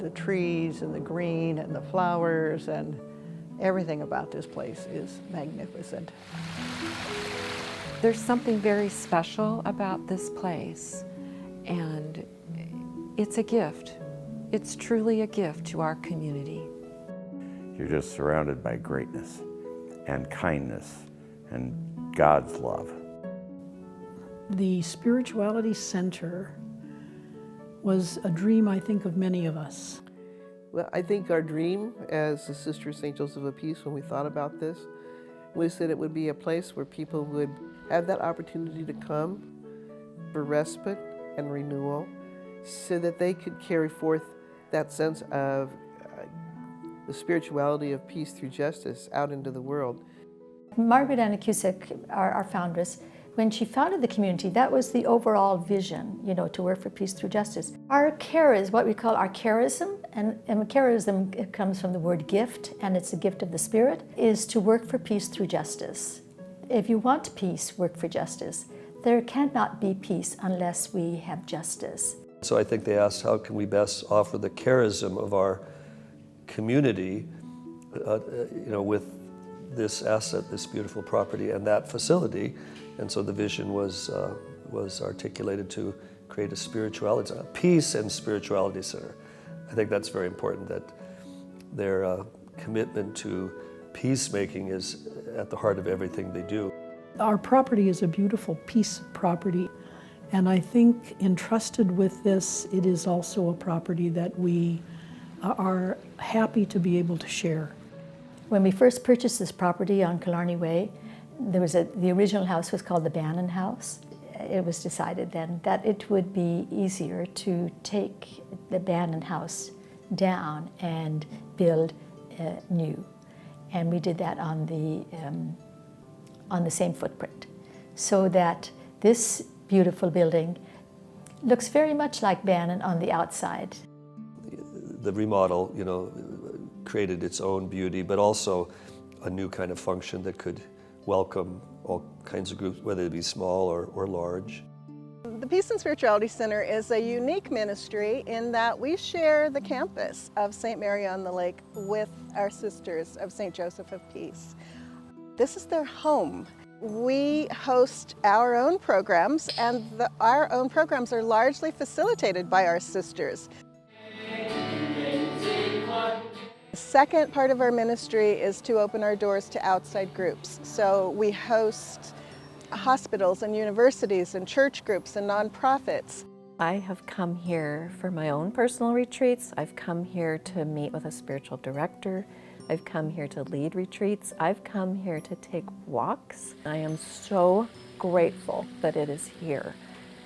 the trees and the green and the flowers, and everything about this place is magnificent. There's something very special about this place, and it's a gift. It's truly a gift to our community. You're just surrounded by greatness and kindness and God's love. The Spirituality Center was a dream, I think, of many of us. Well, I think our dream as the Sisters of St. Joseph of Peace, when we thought about this, was that it would be a place where people would have that opportunity to come for respite and renewal, so that they could carry forth that sense of the spirituality of peace through justice out into the world. Margaret Anna Cusick, our foundress, when she founded the community, that was the overall vision, to work for peace through justice. Our care is what we call our charism, and charism, it comes from the word gift, and it's a gift of the Spirit, is to work for peace through justice. If you want peace, work for justice. There cannot be peace unless we have justice. So I think they asked, how can we best offer the charism of our community, with this asset, this beautiful property, and that facility. And so the vision was articulated to create a peace and spirituality center. I think that's very important, that their commitment to peacemaking is at the heart of everything they do. Our property is a beautiful piece of property, and I think entrusted with this, it is also a property that we are happy to be able to share. When we first purchased this property on Killarney Way, the original house was called the Bannon House. It was decided then that it would be easier to take the Bannon House down and build new. And we did that on the same footprint, so that this beautiful building looks very much like Bannon on the outside. The remodel, created its own beauty, but also a new kind of function that could welcome all kinds of groups, whether they be small or large. The Peace and Spirituality Center is a unique ministry in that we share the campus of St. Mary on the Lake with our Sisters of St. Joseph of Peace. This is their home. We host our own programs, and our own programs are largely facilitated by our sisters. The second part of our ministry is to open our doors to outside groups. So we host hospitals and universities and church groups and nonprofits. I have come here for my own personal retreats. I've come here to meet with a spiritual director. I've come here to lead retreats. I've come here to take walks. I am so grateful that it is here,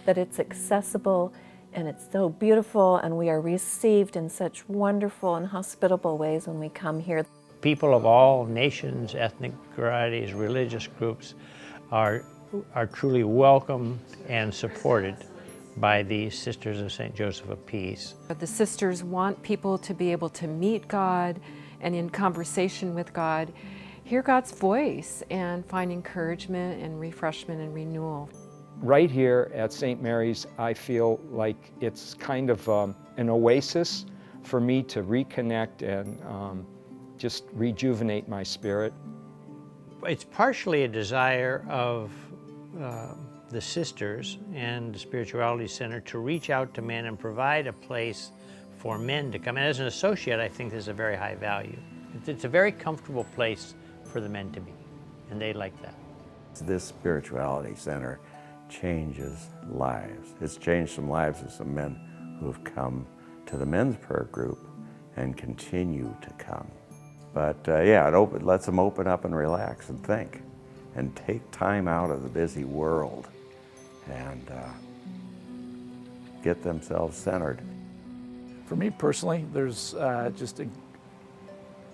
that it's accessible and it's so beautiful, and we are received in such wonderful and hospitable ways when we come here. People of all nations, ethnic varieties, religious groups are truly welcome and supported by the Sisters of St. Joseph of Peace. The sisters want people to be able to meet God and in conversation with God, hear God's voice and find encouragement and refreshment and renewal. Right here at St. Mary's, I feel like it's kind of an oasis for me to reconnect and just rejuvenate my spirit. It's partially a desire of the sisters and the Spirituality Center to reach out to men and provide a place for men to come. And as an associate, I think this is a very high value. It's a very comfortable place for the men to be, and they like that. This Spirituality Center changes lives. It's changed some lives of some men who have come to the men's prayer group and continue to come. But it lets them open up and relax and think and take time out of the busy world and get themselves centered. For me personally, there's just a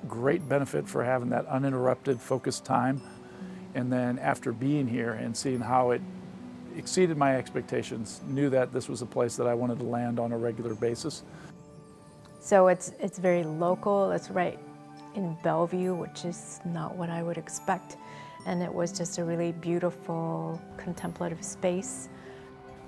great benefit for having that uninterrupted, focused time. And then after being here and seeing how it exceeded my expectations, knew that this was a place that I wanted to land on a regular basis. So it's very local. It's right in Bellevue, which is not what I would expect. And it was just a really beautiful contemplative space.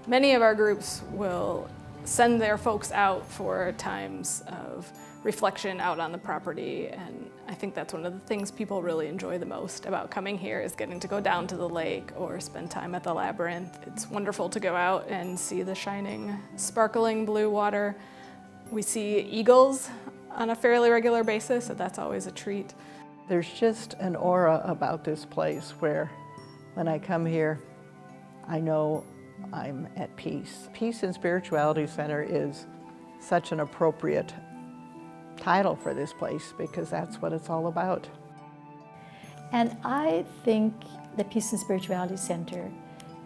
Many of our groups will send their folks out for times of reflection out on the property. And I think that's one of the things people really enjoy the most about coming here is getting to go down to the lake or spend time at the labyrinth. It's wonderful to go out and see the shining, sparkling blue water. We see eagles on a fairly regular basis, so that's always a treat. There's just an aura about this place where when I come here, I know I'm at peace. Peace and Spirituality Center is such an appropriate title for this place because that's what it's all about. And I think the Peace and Spirituality Center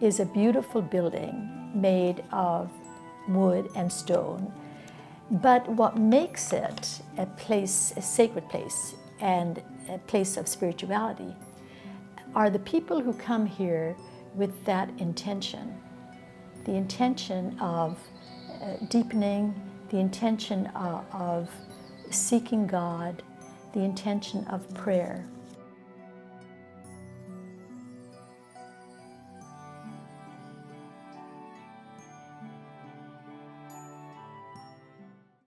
is a beautiful building made of wood and stone. But what makes it a place, a sacred place, and a place of spirituality are the people who come here with that intention. The intention of deepening, the intention of seeking God, the intention of prayer.